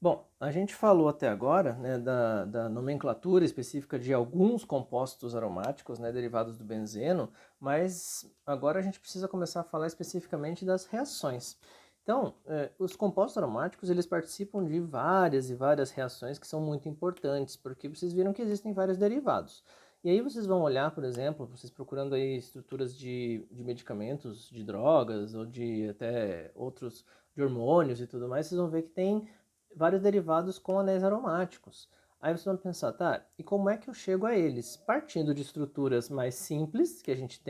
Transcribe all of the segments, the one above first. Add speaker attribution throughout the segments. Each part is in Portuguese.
Speaker 1: Bom, a gente falou até agora, né, da nomenclatura específica de alguns compostos aromáticos, né, derivados do benzeno, mas agora a gente precisa começar a falar especificamente das reações. Então, os compostos aromáticos, eles participam de várias e várias reações que são muito importantes, porque vocês viram que existem vários derivados. E aí vocês vão olhar, por exemplo, vocês procurando aí estruturas de medicamentos, de drogas, ou de até outros, de hormônios e tudo mais, vocês vão ver que tem vários derivados com anéis aromáticos. Aí vocês vão pensar, tá, e como é que eu chego a eles? Partindo de estruturas mais simples, que a gente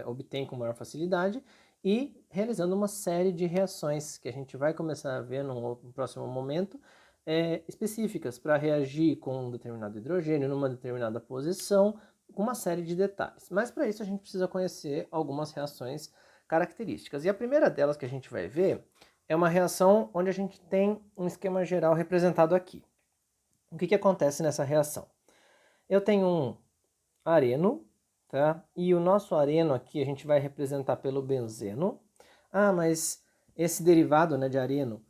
Speaker 1: obtém com maior facilidade, e realizando uma série de reações que a gente vai começar a ver no próximo momento, específicas para reagir com um determinado hidrogênio numa determinada posição, com uma série de detalhes. Mas para isso a gente precisa conhecer algumas reações características. E a primeira delas que a gente vai ver é uma reação onde a gente tem um esquema geral representado aqui. O que acontece nessa reação? Eu tenho um areno, tá? E o nosso areno aqui a gente vai representar pelo benzeno. Ah, mas esse derivado, né, de areno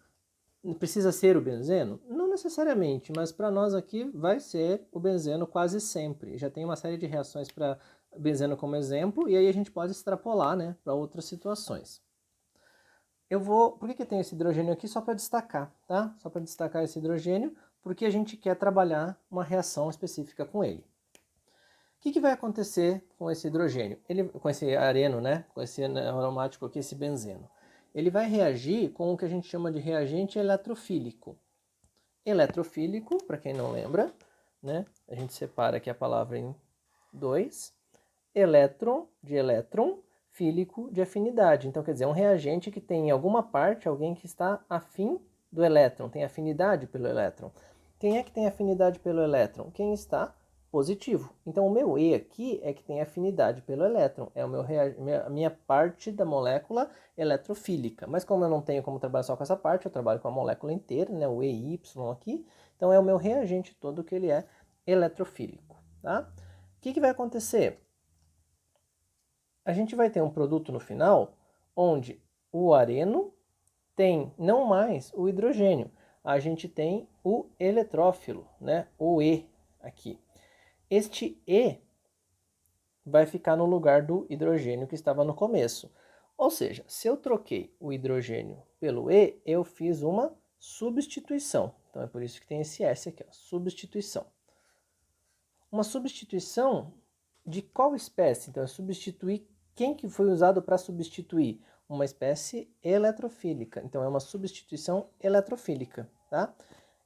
Speaker 1: precisa ser o benzeno? Não necessariamente, mas para nós aqui vai ser o benzeno quase sempre. Já tem uma série de reações para benzeno como exemplo, e aí a gente pode extrapolar, né, para outras situações. Por que eu tenho esse hidrogênio aqui? Só para destacar, tá? Só para destacar esse hidrogênio, porque a gente quer trabalhar uma reação específica com ele. O que vai acontecer com esse hidrogênio? Com esse areno, né? Com esse aromático aqui, esse benzeno. Ele vai reagir com o que a gente chama de reagente eletrofílico. Eletrofílico, para quem não lembra, né? A gente separa aqui a palavra em dois. Elétron, de elétron, fílico, de afinidade. Então, quer dizer, é um reagente que tem em alguma parte alguém que está afim do elétron, tem afinidade pelo elétron. Quem é que tem afinidade pelo elétron? Quem está positivo. Então, o meu E aqui é que tem afinidade pelo elétron. É a minha parte da molécula eletrofílica. Mas como eu não tenho como trabalhar só com essa parte, eu trabalho com a molécula inteira, né, o EY aqui. Então, é o meu reagente todo que ele é eletrofílico. Tá? O que vai acontecer? A gente vai ter um produto no final onde o areno tem não mais o hidrogênio, a gente tem o eletrófilo, né? O E aqui. Este E vai ficar no lugar do hidrogênio que estava no começo. Ou seja, se eu troquei o hidrogênio pelo E, eu fiz uma substituição. Então é por isso que tem esse S aqui, ó, substituição. Uma substituição de qual espécie? Então, é substituir quem que foi usado para substituir? Uma espécie eletrofílica. Então, é uma substituição eletrofílica, tá?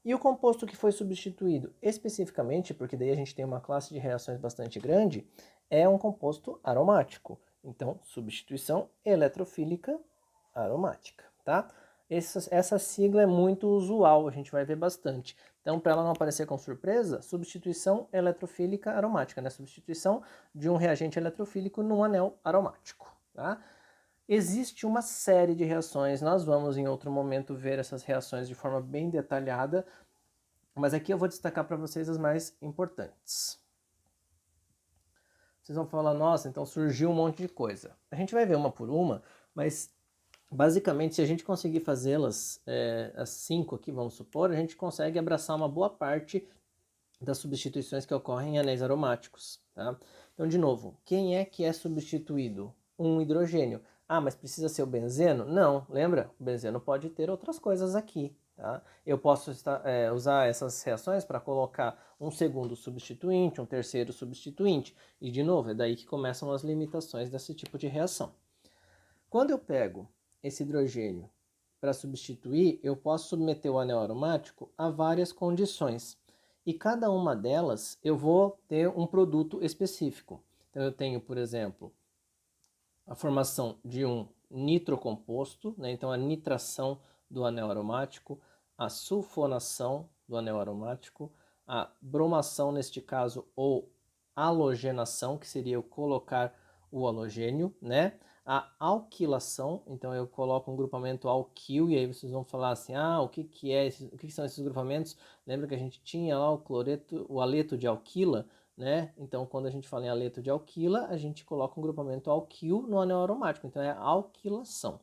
Speaker 1: E o composto que foi substituído especificamente, porque daí a gente tem uma classe de reações bastante grande, é um composto aromático. Então, substituição eletrofílica aromática, tá? Essa sigla é muito usual, a gente vai ver bastante. Então, para ela não aparecer com surpresa, substituição eletrofílica aromática, né? Substituição de um reagente eletrofílico num anel aromático, tá? Existe uma série de reações, nós vamos em outro momento ver essas reações de forma bem detalhada, mas aqui eu vou destacar para vocês as mais importantes. Vocês vão falar, nossa, então surgiu um monte de coisa. A gente vai ver uma por uma, mas basicamente, se a gente conseguir fazê-las, as 5 aqui, vamos supor, a gente consegue abraçar uma boa parte das substituições que ocorrem em anéis aromáticos. Tá? Então, de novo, quem é que é substituído? Um hidrogênio. Ah, mas precisa ser o benzeno? Não, lembra? O benzeno pode ter outras coisas aqui. Tá? Eu posso usar essas reações para colocar um segundo substituinte, um terceiro substituinte. E, de novo, é daí que começam as limitações desse tipo de reação. Quando eu pego esse hidrogênio para substituir, eu posso submeter o anel aromático a várias condições. E cada uma delas eu vou ter um produto específico. Então eu tenho, por exemplo, a formação de um nitrocomposto, né? Então a nitração do anel aromático, a sulfonação do anel aromático, a bromação neste caso, ou halogenação, que seria eu colocar o halogênio, né? A alquilação, então eu coloco um grupamento alquil e aí vocês vão falar assim, o o que são esses grupamentos? Lembra que a gente tinha lá o aleto de alquila, né? Então, quando a gente fala em aleto de alquila, a gente coloca um grupamento alquil no anel aromático, então é a alquilação.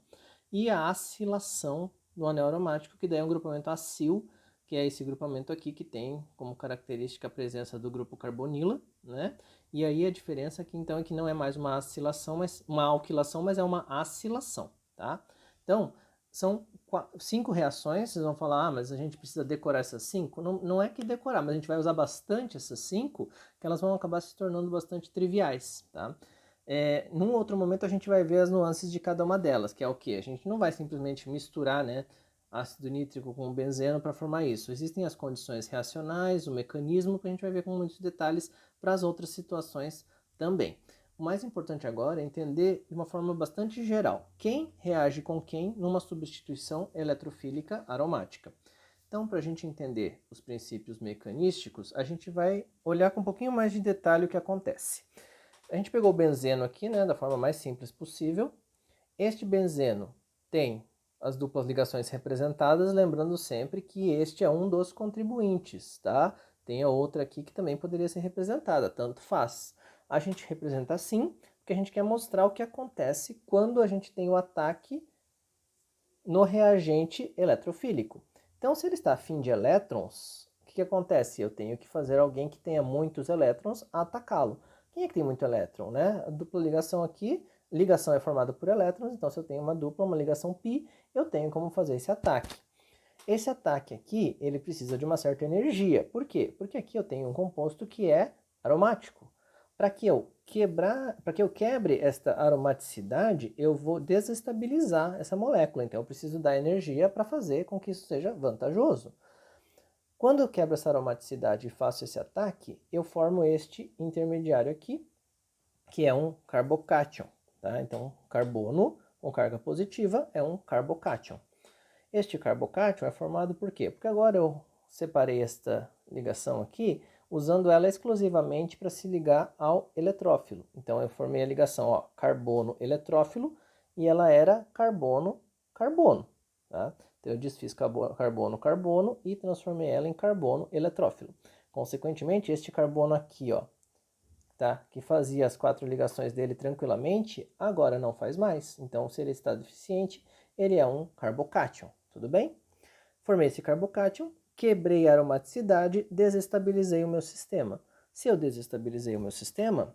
Speaker 1: E a acilação do anel aromático, que daí é um grupamento acil, que é esse grupamento aqui que tem como característica a presença do grupo carbonila, né? E aí a diferença aqui então é que não é mais uma acilação, mas uma alquilação, mas é uma acilação, tá? Então, são 5 reações, vocês vão falar, mas a gente precisa decorar essas 5? Não, não é que decorar, mas a gente vai usar bastante essas 5, que elas vão acabar se tornando bastante triviais, tá? Num outro momento a gente vai ver as nuances de cada uma delas, que é o que? A gente não vai simplesmente misturar, né, ácido nítrico com benzeno para formar isso. Existem as condições reacionais, o mecanismo, que a gente vai ver com muitos detalhes para as outras situações também. O mais importante agora é entender de uma forma bastante geral quem reage com quem numa substituição eletrofílica aromática. Então, para a gente entender os princípios mecanísticos, a gente vai olhar com um pouquinho mais de detalhe o que acontece. A gente pegou o benzeno aqui, né, da forma mais simples possível. Este benzeno tem as duplas ligações representadas, lembrando sempre que este é um dos contribuintes, tá? Tem a outra aqui que também poderia ser representada, tanto faz. A gente representa assim, porque a gente quer mostrar o que acontece quando a gente tem o ataque no reagente eletrofílico. Então, se ele está afim de elétrons, o que acontece? Eu tenho que fazer alguém que tenha muitos elétrons atacá-lo. Quem é que tem muito elétron, né? A dupla ligação aqui, ligação é formada por elétrons, então se eu tenho uma dupla, uma ligação π, eu tenho como fazer esse ataque. Esse ataque aqui, ele precisa de uma certa energia. Por quê? Porque aqui eu tenho um composto que é aromático. Para que eu quebre esta aromaticidade, eu vou desestabilizar essa molécula. Então eu preciso dar energia para fazer com que isso seja vantajoso. Quando eu quebro essa aromaticidade e faço esse ataque, eu formo este intermediário aqui, que é um carbocátion, tá? Então, carbono com carga positiva é um carbocátion. Este carbocátion é formado por quê? Porque agora eu separei esta ligação aqui, usando ela exclusivamente para se ligar ao eletrófilo. Então, eu formei a ligação, ó, carbono-eletrófilo, e ela era carbono-carbono, tá? Então, eu desfiz carbono-carbono e transformei ela em carbono-eletrófilo. Consequentemente, este carbono aqui, ó, tá? Que fazia as 4 ligações dele tranquilamente, agora não faz mais. Então, se ele está deficiente, ele é um carbocátion, tudo bem? Formei esse carbocátion, quebrei a aromaticidade, desestabilizei o meu sistema. Se eu desestabilizei o meu sistema,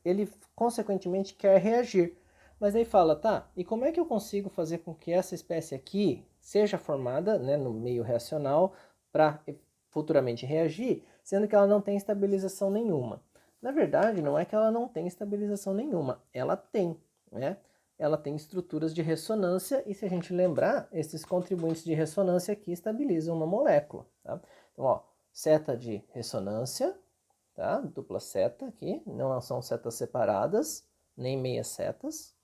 Speaker 1: ele consequentemente quer reagir. Mas aí fala, tá, e como é que eu consigo fazer com que essa espécie aqui seja formada, né, no meio reacional para futuramente reagir, sendo que ela não tem estabilização nenhuma? Na verdade, não é que ela não tem estabilização nenhuma, ela tem, né? Ela tem estruturas de ressonância e se a gente lembrar, esses contribuintes de ressonância aqui estabilizam uma molécula, tá? Então, ó, seta de ressonância, tá? Dupla seta aqui, não são setas separadas, nem meias setas.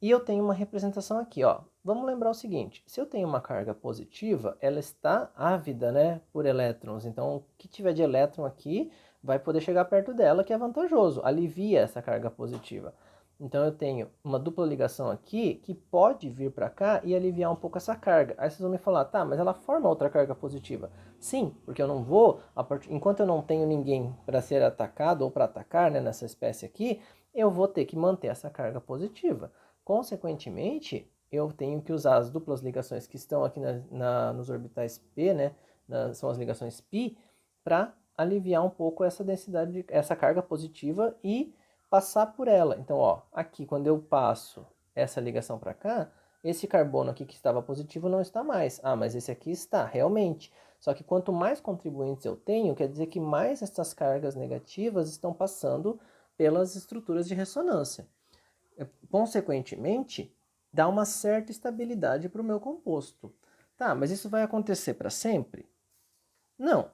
Speaker 1: E eu tenho uma representação aqui, ó. Vamos lembrar o seguinte, se eu tenho uma carga positiva, ela está ávida, né, por elétrons. Então, o que tiver de elétron aqui vai poder chegar perto dela, que é vantajoso, alivia essa carga positiva. Então, eu tenho uma dupla ligação aqui que pode vir para cá e aliviar um pouco essa carga. Aí vocês vão me falar, tá, mas ela forma outra carga positiva. Sim, porque eu não vou, enquanto eu não tenho ninguém para ser atacado ou para atacar, né, nessa espécie aqui, eu vou ter que manter essa carga positiva. Consequentemente, eu tenho que usar as duplas ligações que estão aqui nos orbitais p, né, são as ligações π, para aliviar um pouco essa densidade, essa carga positiva e passar por ela. Então, ó, aqui quando eu passo essa ligação para cá, esse carbono aqui que estava positivo não está mais. Ah, mas esse aqui está, realmente. Só que quanto mais contribuintes eu tenho, quer dizer que mais essas cargas negativas estão passando pelas estruturas de ressonância. Consequentemente, dá uma certa estabilidade para o meu composto. Tá, mas isso vai acontecer para sempre? Não.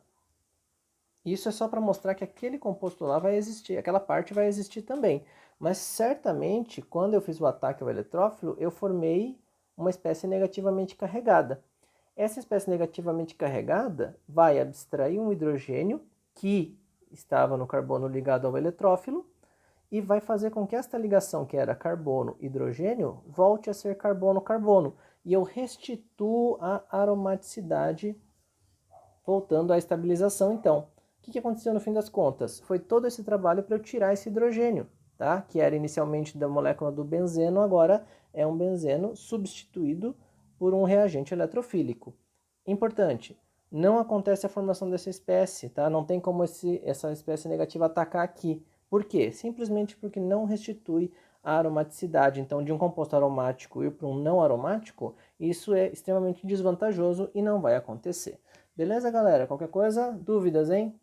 Speaker 1: Isso é só para mostrar que aquele composto lá vai existir, aquela parte vai existir também. Mas certamente, quando eu fiz o ataque ao eletrófilo, eu formei uma espécie negativamente carregada. Essa espécie negativamente carregada vai abstrair um hidrogênio que estava no carbono ligado ao eletrófilo e vai fazer com que esta ligação, que era carbono-hidrogênio, volte a ser carbono-carbono. E eu restituo a aromaticidade, voltando à estabilização. Então, o que aconteceu no fim das contas? Foi todo esse trabalho para eu tirar esse hidrogênio, tá? Que era inicialmente da molécula do benzeno, agora é um benzeno substituído por um reagente eletrofílico. Importante, não acontece a formação dessa espécie, tá? Não tem como essa espécie negativa atacar aqui. Por quê? Simplesmente porque não restitui a aromaticidade. Então, de um composto aromático ir para um não aromático, isso é extremamente desvantajoso e não vai acontecer. Beleza, galera? Qualquer coisa, dúvidas, hein?